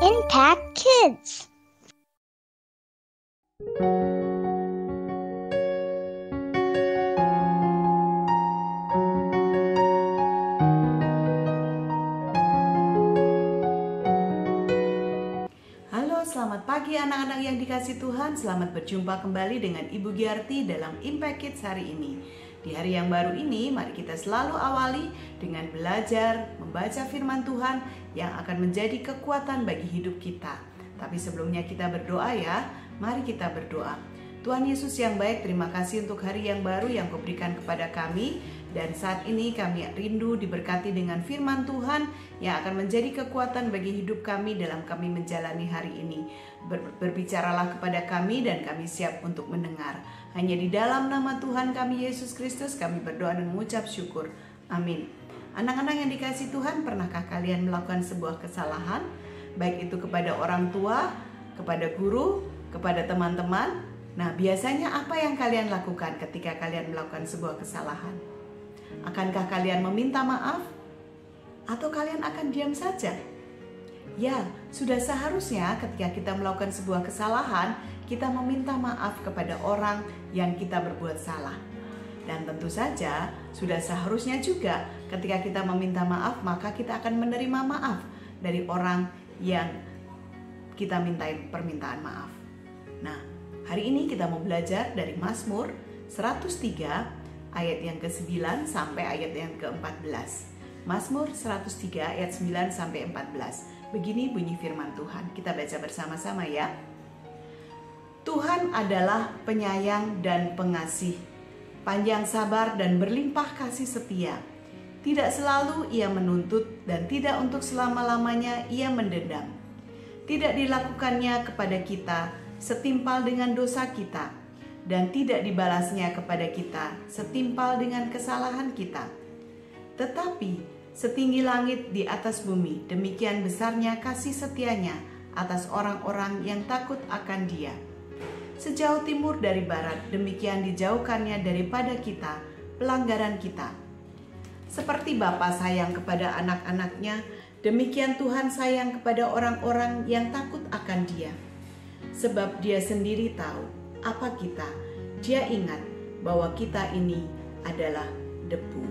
Impact Kids. Halo, selamat pagi anak-anak yang dikasihi Tuhan. Selamat berjumpa kembali dengan Ibu Giarti dalam Impact Kids hari ini. Di hari yang baru ini, mari kita selalu awali dengan belajar membaca firman Tuhan yang akan menjadi kekuatan bagi hidup kita. Tapi sebelumnya kita berdoa ya, mari kita berdoa. Tuhan Yesus yang baik, terima kasih untuk hari yang baru yang Kau berikan kepada kami. Dan saat ini kami rindu diberkati dengan firman Tuhan yang akan menjadi kekuatan bagi hidup kami dalam kami menjalani hari ini. Berbicaralah kepada kami dan kami siap untuk mendengar. Hanya di dalam nama Tuhan kami Yesus Kristus kami berdoa dan mengucap syukur. Amin. Anak-anak yang dikasihi Tuhan, pernahkah kalian melakukan sebuah kesalahan? Baik itu kepada orang tua, kepada guru, kepada teman-teman. Nah, biasanya apa yang kalian lakukan ketika kalian melakukan sebuah kesalahan? Akankah kalian meminta maaf? Atau kalian akan diam saja? Ya, sudah seharusnya ketika kita melakukan sebuah kesalahan, kita meminta maaf kepada orang yang kita berbuat salah. Dan tentu saja, sudah seharusnya juga ketika kita meminta maaf, maka kita akan menerima maaf dari orang yang kita mintai permintaan maaf. Nah, hari ini kita mau belajar dari Mazmur 103 ayat yang ke-9 sampai ayat yang ke-14. Mazmur 103 ayat 9 sampai 14. Begini bunyi firman Tuhan. Kita baca bersama-sama ya. Tuhan adalah penyayang dan pengasih, panjang sabar dan berlimpah kasih setia. Tidak selalu ia menuntut dan tidak untuk selama-lamanya ia mendendam. Tidak dilakukannya kepada kita setimpal dengan dosa kita, dan tidak dibalasnya kepada kita setimpal dengan kesalahan kita. Tetapi setinggi langit di atas bumi, demikian besarnya kasih setianya atas orang-orang yang takut akan Dia. Sejauh timur dari barat, demikian dijauhkannya daripada kita pelanggaran kita. Seperti Bapa sayang kepada anak-anaknya, demikian Tuhan sayang kepada orang-orang yang takut akan Dia. Sebab Dia sendiri tahu apa kita, Dia ingat bahwa kita ini adalah debu.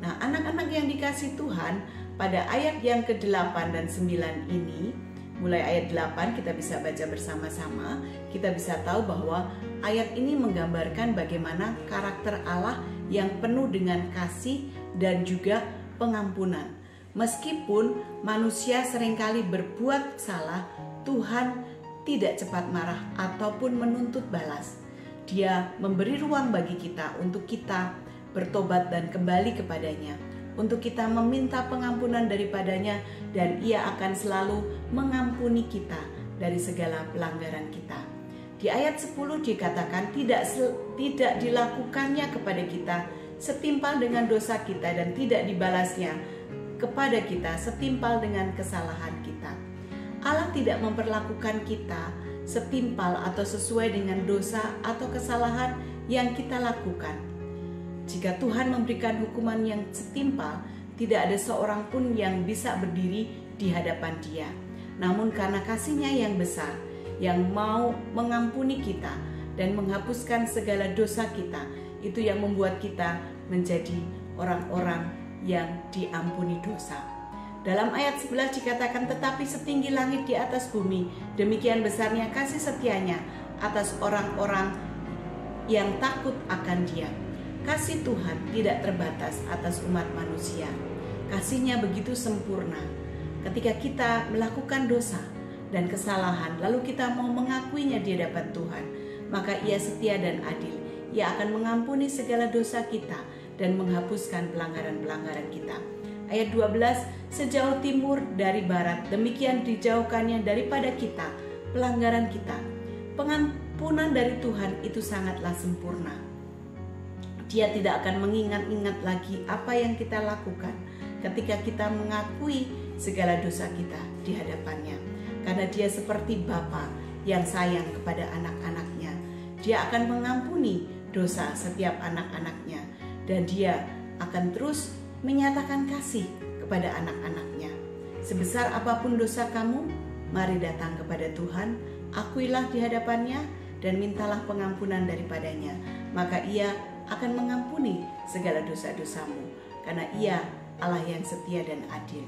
Nah, anak-anak yang dikasihi Tuhan, pada ayat yang ke-8 dan 9 ini, mulai ayat 8 kita bisa baca bersama-sama, kita bisa tahu bahwa ayat ini menggambarkan bagaimana karakter Allah yang penuh dengan kasih dan juga pengampunan. Meskipun manusia seringkali berbuat salah, Tuhan tidak cepat marah ataupun menuntut balas. Dia memberi ruang bagi kita untuk kita bertobat dan kembali kepadanya, untuk kita meminta pengampunan daripadanya, dan Ia akan selalu mengampuni kita dari segala pelanggaran kita. Di ayat 10 dikatakan tidak dilakukannya kepada kita setimpal dengan dosa kita, dan tidak dibalasnya kepada kita setimpal dengan kesalahan kita. Allah tidak memperlakukan kita setimpal atau sesuai dengan dosa atau kesalahan yang kita lakukan. Jika Tuhan memberikan hukuman yang setimpal, tidak ada seorang pun yang bisa berdiri di hadapan Dia. Namun karena kasih-Nya yang besar, yang mau mengampuni kita dan menghapuskan segala dosa kita, itu yang membuat kita menjadi orang-orang yang diampuni dosa. Dalam ayat 11 dikatakan, tetapi setinggi langit di atas bumi, demikian besarnya kasih setianya atas orang-orang yang takut akan Dia. Kasih Tuhan tidak terbatas atas umat manusia. Kasih-Nya begitu sempurna. Ketika kita melakukan dosa dan kesalahan, lalu kita mau mengakuinya di hadapan Tuhan, maka Ia setia dan adil. Ia akan mengampuni segala dosa kita dan menghapuskan pelanggaran-pelanggaran kita. Ayat 12, sejauh timur dari barat, demikian dijauhkannya daripada kita pelanggaran kita. Pengampunan dari Tuhan itu sangatlah sempurna. Dia tidak akan mengingat-ingat lagi apa yang kita lakukan ketika kita mengakui segala dosa kita di hadapannya. Karena Dia seperti Bapa yang sayang kepada anak-anaknya. Dia akan mengampuni dosa setiap anak-anaknya, dan Dia akan terus menyatakan kasih kepada anak-anaknya. Sebesar apapun dosa kamu, Mari datang kepada Tuhan, akuilah di hadapannya dan mintalah pengampunan daripadanya. Maka Ia akan mengampuni segala dosa-dosamu, karena Ia Allah yang setia dan adil.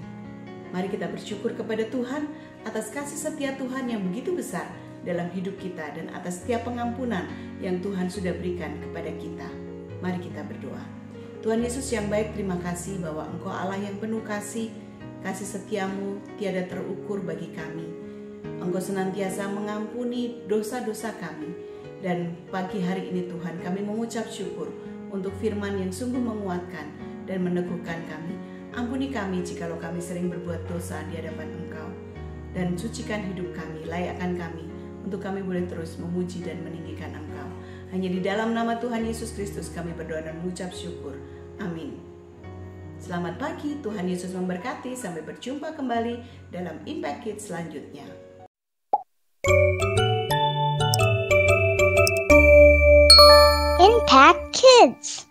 Mari kita bersyukur kepada Tuhan atas kasih setia Tuhan yang begitu besar dalam hidup kita dan atas setiap pengampunan yang Tuhan sudah berikan kepada kita. Mari kita berdoa. Tuhan Yesus yang baik, terima kasih bahwa Engkau Allah yang penuh kasih setiamu tiada terukur bagi kami. Engkau senantiasa mengampuni dosa-dosa kami. Dan pagi hari ini Tuhan, kami mengucap syukur untuk firman yang sungguh menguatkan dan meneguhkan kami. Ampuni kami jikalau kami sering berbuat dosa di hadapan Engkau. Dan sucikan hidup kami, layakkan kami untuk kami boleh terus memuji dan meninggikan Engkau. Hanya di dalam nama Tuhan Yesus Kristus kami berdoa dan mengucap syukur. Amin. Selamat pagi, Tuhan Yesus memberkati. Sampai berjumpa kembali dalam Impact Kids selanjutnya. Impact Kids.